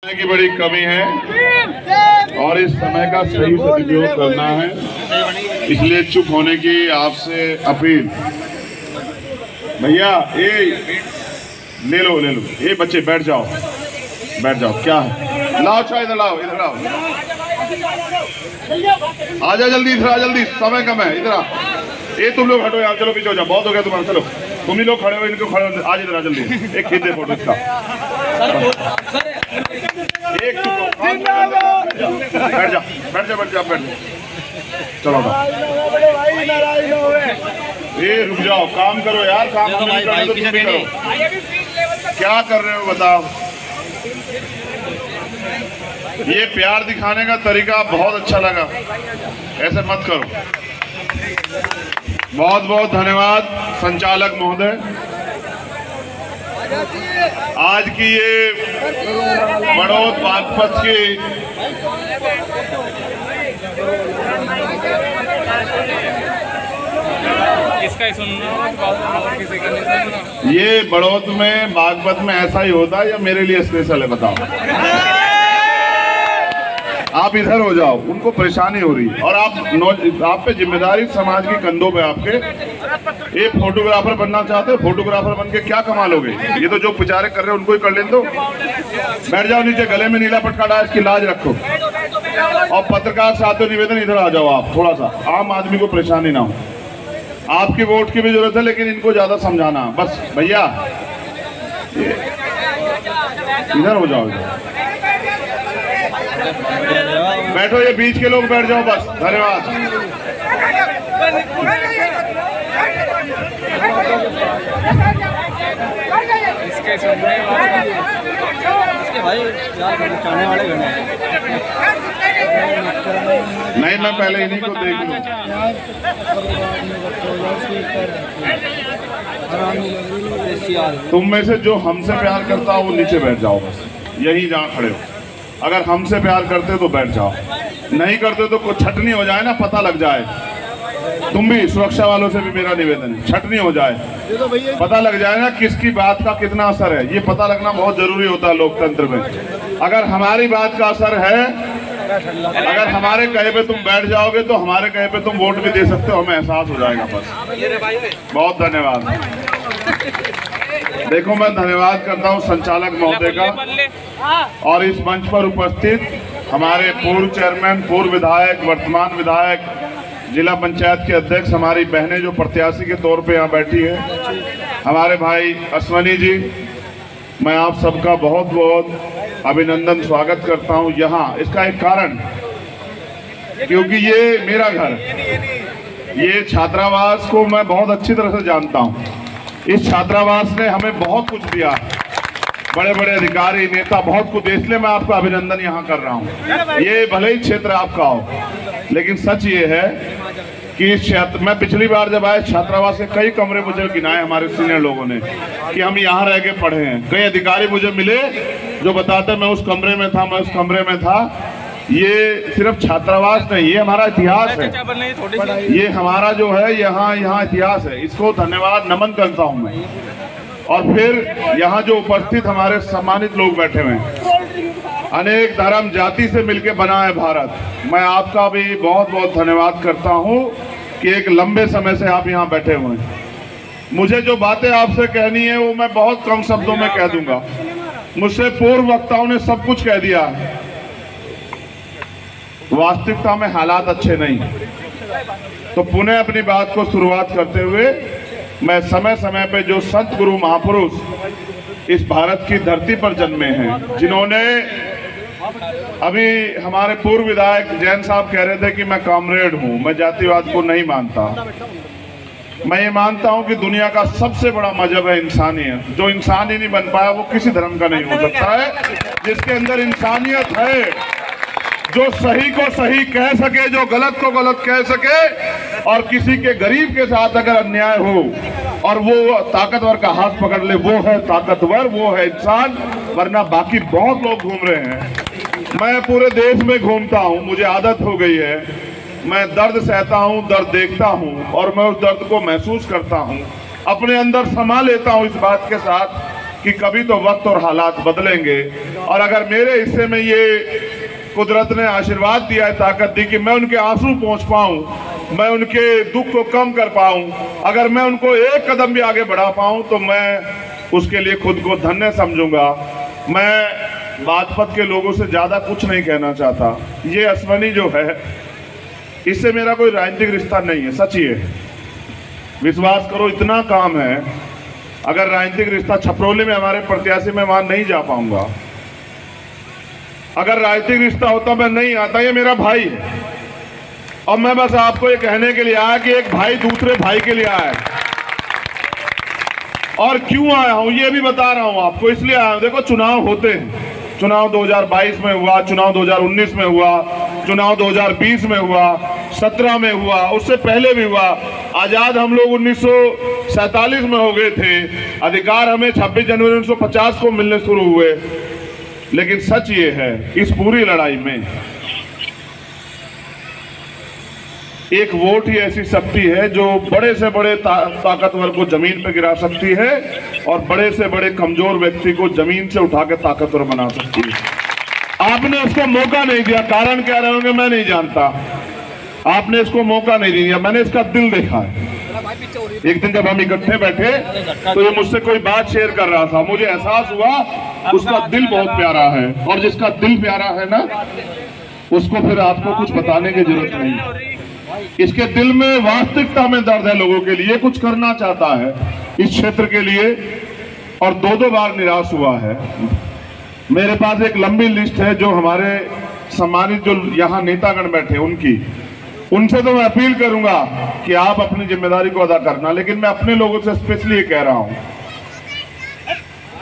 की बड़ी कमी है और इस समय का सही सदुपयोग करना है, इसलिए चुप होने की आपसे अपील। भैया ले लो ये बच्चे बैठ जाओ क्या है, लाओ चाय इधर लाओ आजा जल्दी, इधर आ जल्दी, समय कम है, इधर आ। ये तुम लोग हटो यार, चलो पीछे हो जाओ, बहुत हो गया तुम्हारा, चलो तुम ही लोग खड़े हो, इनको खड़े हो, आज इधर आ जल्दी, एक खींच दे फोटो इसका, एक बैठ जा चलो ये रुक जाओ, काम करो यार, काम नहीं करो तो तुम भी करो। क्या कर रहे हो बताओ? ये प्यार दिखाने का तरीका बहुत अच्छा लगा, ऐसे मत करो। बहुत बहुत धन्यवाद संचालक महोदय। आज की ये बड़ौत बागपत की ये बड़ौत में बागपत में ऐसा ही होता है या मेरे लिए स्पेशल है बताओ? आप इधर हो जाओ, उनको परेशानी हो रही है और आप पे जिम्मेदारी समाज की कंधों पे आपके। एक फोटोग्राफर बनना चाहते हो, फोटोग्राफर बन के क्या कमा लोगे? ये तो जो बेचारे कर रहे हैं उनको ही कर लें। तो बैठ जाओ नीचे, गले में नीला पटका डाल, इसकी लाज रखो। और पत्रकार साथियों निवेदन, इधर आ जाओ आप, थोड़ा सा आम आदमी को परेशानी ना हो। आपकी वोट की भी जरूरत है लेकिन इनको ज्यादा समझाना बस। भैया इधर हो जाओ, बैठो, ये बीच के लोग बैठ जाओ बस। धन्यवाद। नहीं, मैं पहले इन्हीं को देख लूं। तुम में से जो हमसे प्यार करता हो वो नीचे बैठ जाओ बस, यही जहाँ खड़े हो। अगर हमसे प्यार करते हो तो बैठ जाओ, नहीं करते तो कुछ छटनी हो जाए ना, पता लग जाए। तुम भी सुरक्षा वालों से भी मेरा निवेदन है, छटनी हो जाए, पता लग जाए ना किसकी बात का कितना असर है। ये पता लगना बहुत जरूरी होता है लोकतंत्र में। अगर हमारी बात का असर है, अगर हमारे कहे पे तुम बैठ जाओगे तो हमारे कहे पे तुम वोट भी दे सकते हो, हमें एहसास हो जाएगा बस। बहुत धन्यवाद। देखो, मैं धन्यवाद करता हूं संचालक महोदय का और इस मंच पर उपस्थित हमारे पूर्व चेयरमैन, पूर्व विधायक, वर्तमान विधायक, जिला पंचायत के अध्यक्ष, हमारी बहनें जो प्रत्याशी के तौर पे यहाँ बैठी है, हमारे भाई अश्वनी जी, मैं आप सबका बहुत बहुत अभिनंदन, स्वागत करता हूँ यहाँ। इसका एक कारण, क्योंकि ये मेरा घर, ये छात्रावास को मैं बहुत अच्छी तरह से जानता हूँ। इस छात्रावास ने हमें बहुत कुछ दिया, बड़े बड़े अधिकारी, नेता, बहुत कुछ, इसलिए मैं आपका अभिनंदन यहाँ कर रहा हूँ। ये भले ही क्षेत्र आपका हो, लेकिन सच ये है कि इस क्षेत्र में पिछली बार जब आए छात्रावास के कई कमरे मुझे गिनाए हमारे सीनियर लोगों ने कि हम यहाँ रह के पढ़े हैं। कई अधिकारी मुझे मिले जो बताते मैं उस कमरे में था, ये सिर्फ छात्रावास नहीं, ये हमारा इतिहास है, ये हमारा जो है यहाँ इतिहास है। इसको धन्यवाद नमन करता हूँ मैं। और फिर यहाँ जो उपस्थित हमारे सम्मानित लोग बैठे हुए हैं, अनेक धर्म जाति से मिलकर बना है भारत। मैं आपका भी बहुत बहुत धन्यवाद करता हूँ कि एक लंबे समय से आप यहाँ बैठे हुए हैं। मुझे जो बातें आपसे कहनी है वो मैं बहुत कम शब्दों में कह दूंगा। मुझसे पूर्व वक्ताओं ने सब कुछ कह दिया। वास्तविकता में हालात अच्छे नहीं, तो पुनः अपनी बात को शुरुआत करते हुए मैं समय समय पे जो संत गुरु महापुरुष इस भारत की धरती पर जन्मे हैं, जिन्होंने, अभी हमारे पूर्व विधायक जैन साहब कह रहे थे कि मैं कॉमरेड हूं, मैं जातिवाद को नहीं मानता। मैं ये मानता हूं कि दुनिया का सबसे बड़ा मजहब है इंसानियत। जो इंसान ही नहीं बन पाया वो किसी धर्म का नहीं हो सकता है। जिसके अंदर इंसानियत है, जो सही को सही कह सके, जो गलत को गलत कह सके, और किसी के गरीब के साथ अगर अन्याय हो और वो ताकतवर का हाथ पकड़ ले, वो है ताकतवर, वो है इंसान। वरना बाकी बहुत लोग घूम रहे हैं। मैं पूरे देश में घूमता हूँ, मुझे आदत हो गई है। मैं दर्द सहता हूँ, दर्द देखता हूँ और मैं उस दर्द को महसूस करता हूँ, अपने अंदर समा लेता हूँ इस बात के साथ कि कभी तो वक्त और हालात बदलेंगे, और अगर मेरे हिस्से में ये कुदरत ने आशीर्वाद दिया है, ताकत दी कि मैं उनके आंसू पहुंच पाऊं, मैं उनके दुख को कम कर पाऊं, अगर मैं उनको एक कदम भी आगे बढ़ा पाऊं तो मैं उसके लिए खुद को धन्य समझूंगा। मैं बागपत के लोगों से ज़्यादा कुछ नहीं कहना चाहता। ये अश्वनी जो है, इससे मेरा कोई राजनीतिक रिश्ता नहीं है, सच ही है, विश्वास करो, इतना काम है। अगर राजनीतिक रिश्ता, छपरोली में हमारे प्रत्याशी, मैं वहां नहीं जा पाऊंगा। अगर राजनीतिक रिश्ता होता मैं नहीं आता, ये मेरा भाई है। और मैं बस आपको ये कहने के लिए आया कि एक भाई दूसरे भाई के लिए आया है। और क्यों आया हूं ये भी बता रहा हूं आपको, इसलिए आया हूं। देखो, चुनाव होते हैं, चुनाव 2022 में हुआ, चुनाव 2019 में हुआ, चुनाव 2020 में हुआ, 17 में हुआ, उससे पहले भी हुआ। आजाद हम लोग 1947 में हो गए थे, अधिकार हमें 26 जनवरी 1950 को मिलने शुरू हुए। लेकिन सच ये है, इस पूरी लड़ाई में एक वोट ही ऐसी शक्ति है जो बड़े से बड़े ताकतवर को जमीन पर गिरा सकती है और बड़े से बड़े कमजोर व्यक्ति को जमीन से उठा के ताकतवर बना सकती है। आपने उसको मौका नहीं दिया, कारण क्या रहे होंगे मैं नहीं जानता। आपने इसको मौका नहीं दिया, मैंने इसका दिल देखा है। एक दिन जब हम इकट्ठे बैठे तो ये मुझसे कोई बात शेयर कर रहा था, मुझे एहसास हुआ उसका दिल बहुत प्यारा है, और जिसका दिल प्यारा है ना, उसको फिर आपको कुछ बताने की जरूरत नहीं। इसके दिल में वास्तविकता में दर्द है, लोगों के लिए कुछ करना चाहता है इस क्षेत्र के लिए, और 2-2 बार निराश हुआ है। मेरे पास एक लंबी लिस्ट है जो हमारे सम्मानित जो यहाँ नेतागण बैठे उनसे तो मैं अपील करूंगा कि आप अपनी जिम्मेदारी को अदा करना। लेकिन मैं अपने लोगों से स्पेशली ये कह रहा हूं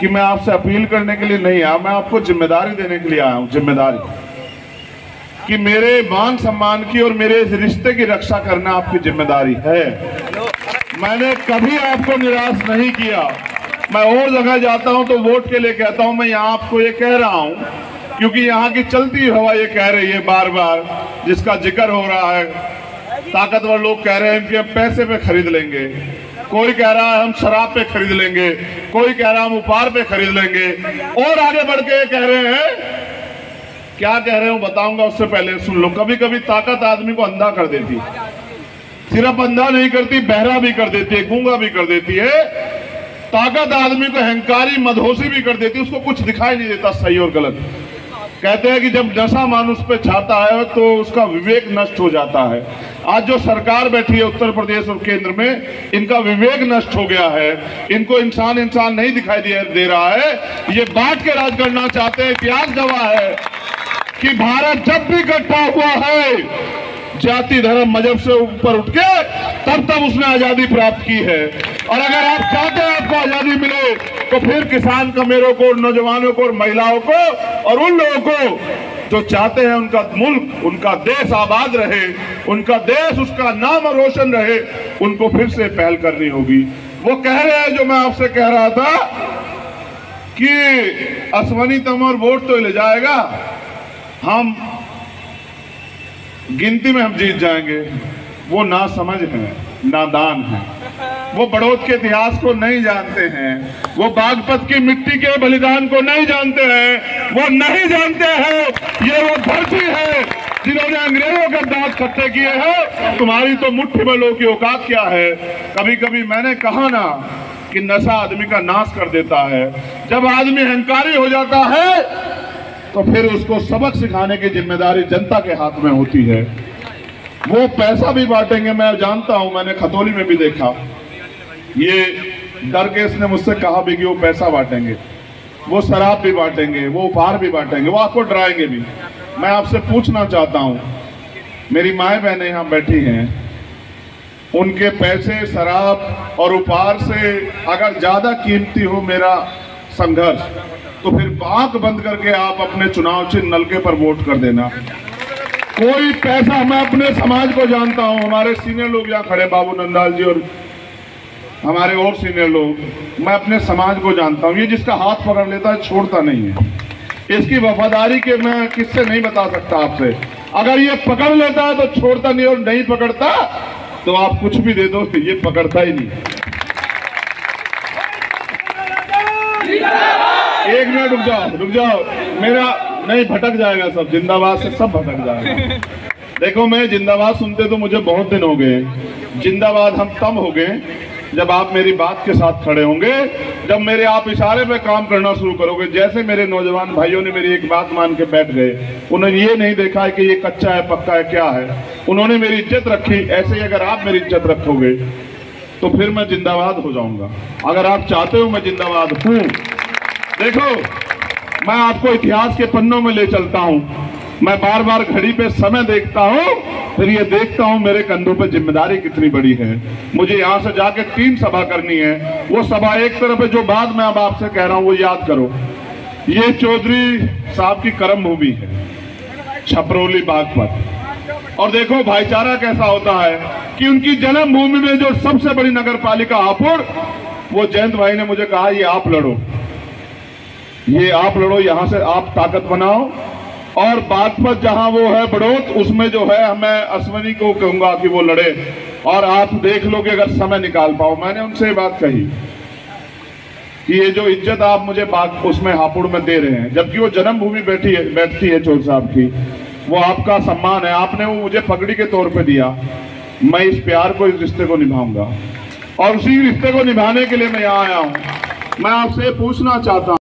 कि मैं आपसे अपील करने के लिए नहीं आया, मैं आपको जिम्मेदारी देने के लिए आया हूं। जिम्मेदारी कि मेरे मान सम्मान की और मेरे इस रिश्ते की रक्षा करना आपकी जिम्मेदारी है। मैंने कभी आपको निराश नहीं किया। मैं और जगह जाता हूं तो वोट के लिए कहता हूं, मैं यहाँ आपको ये कह रहा हूं क्योंकि यहाँ की चलती हवा ये कह रही है बार बार, जिसका जिक्र हो रहा है। ताकतवर लोग कह रहे हैं कि हम पैसे पे खरीद लेंगे, कोई कह रहा है हम शराब पे खरीद लेंगे, कोई कह रहा है हम उपहार पे खरीद लेंगे, और आगे बढ़ के ये कह रहे हैं, क्या कह रहे हो बताऊंगा, उससे पहले सुन लो। कभी कभी ताकत आदमी को अंधा कर देती, सिर्फ अंधा नहीं करती, बहरा भी कर देती है, गूंगा भी कर देती है। ताकत आदमी को अहंकारी, मदहोशी भी कर देती है, उसको कुछ दिखाई नहीं देता सही और गलत। कहते हैं कि जब नशा मानुष पे छाता है तो उसका विवेक नष्ट हो जाता है। आज जो सरकार बैठी है उत्तर प्रदेश और केंद्र में, इनका विवेक नष्ट हो गया है, इनको इंसान नहीं दिखाई दे रहा है। ये बांट के राज करना चाहते हैं। इतिहास गवाह है कि भारत जब भी इकट्ठा हुआ है, जाति धर्म मजहब से ऊपर उठ के, तब उसने आजादी प्राप्त की है। और अगर आप चाहते हैं आपको आजादी मिले तो फिर किसान कमेरों को, नौजवानों को और महिलाओं को और उन लोगों को जो चाहते हैं उनका मुल्क, उनका देश आबाद रहे, उनका देश, उसका नाम रोशन रहे, उनको फिर से पहल करनी होगी। वो कह रहे हैं जो मैं आपसे कह रहा था कि अश्वनी तंवर वोट तो ले जाएगा, हम गिनती में हम जीत जाएंगे। वो ना समझ है, नादान है, वो बड़ौद के इतिहास को नहीं जानते हैं, वो बागपत की मिट्टी के बलिदान को नहीं जानते हैं, वो नहीं जानते हैं ये वो धरती है जिन्होंने अंग्रेजों के दांत खट्टे किए हैं। तुम्हारी तो मुट्ठी भलों की औकात क्या है। कभी कभी मैंने कहा ना कि नशा आदमी का नाश कर देता है। जब आदमी अहंकारी हो जाता है तो फिर उसको सबक सिखाने की जिम्मेदारी जनता के हाथ में होती है। वो पैसा भी बांटेंगे, मैं जानता हूं, मैंने खतौली में भी देखा। ये डर के इसने मुझसे कहा भी कि वो पैसा बांटेंगे, वो शराब भी बांटेंगे, वो उपहार भी बांटेंगे, वो आपको डराएंगे भी। मैं आपसे पूछना चाहता हूं, मेरी माएँ बहनें यहाँ बैठी हैं, उनके पैसे, शराब और उपहार से अगर ज्यादा कीमती हो मेरा संघर्ष, तो फिर आंख बंद करके आप अपने चुनाव चिन्ह नलके पर वोट कर देना। कोई पैसा, मैं अपने समाज को जानता हूं, हमारे सीनियर लोग यहाँ खड़े, बाबू नंदाल जी और हमारे और सीनियर लोग, मैं अपने समाज को जानता हूं। ये जिसका हाथ पकड़ लेता है छोड़ता नहीं है। इसकी वफादारी के मैं किससे नहीं बता सकता आपसे। अगर ये पकड़ लेता है तो छोड़ता नहीं, और नहीं पकड़ता तो आप कुछ भी दे दो, ये पकड़ता ही नहीं। एक मिनट रुक जाओ, मेरा नहीं भटक जाएगा सब, जिंदाबाद से सब भटक जाएगा। देखो मैं जिंदाबाद सुनते तो मुझे बहुत दिन हो गए, जिंदाबाद हम तब हो गए जब आप मेरी बात के साथ खड़े होंगे, जब मेरे आप इशारे पे काम करना शुरू करोगे। जैसे मेरे नौजवान भाइयों ने मेरी एक बात मान के बैठ गए, उन्होंने ये नहीं देखा है कि ये कच्चा है पक्का है क्या है, उन्होंने मेरी इज्जत रखी। ऐसे ही अगर आप मेरी इज्जत रखोगे तो फिर मैं जिंदाबाद हो जाऊंगा। अगर आप चाहते हो मैं जिंदाबाद हूं, देखो मैं आपको इतिहास के पन्नों में ले चलता हूं। मैं बार बार घड़ी पे समय देखता हूं, फिर ये देखता हूं मेरे कंधों पे जिम्मेदारी कितनी बड़ी है। मुझे यहां से जाके 3 सभा करनी है। वो सभा एक तरफ है, जो बात मैं अब आपसे कह रहा हूं वो याद करो। ये चौधरी साहब की कर्म भूमि है, छपरौली बागपत। और देखो भाईचारा कैसा होता है कि उनकी जन्म भूमि में जो सबसे बड़ी नगर पालिका हापुड़, वो जयंत भाई ने मुझे कहा ये आप लड़ो, ये आप लड़ो, यहां से आप ताकत बनाओ। और बागपत जहां वो है बड़ौत, उसमें जो है मैं अश्वनी को कहूंगा कि वो लड़े, और आप देख लो कि अगर समय निकाल पाओ। मैंने उनसे बात कही कि ये जो इज्जत आप मुझे बाग उसमें हापुड़ में दे रहे हैं, जबकि वो जन्मभूमि बैठती है चौधरी साहब की, वो आपका सम्मान है, आपने वो मुझे पगड़ी के तौर पे दिया। मैं इस प्यार को, इस रिश्ते को निभाऊंगा, और उसी रिश्ते को निभाने के लिए मैं यहाँ आया हूँ। मैं आपसे पूछना चाहता हूँ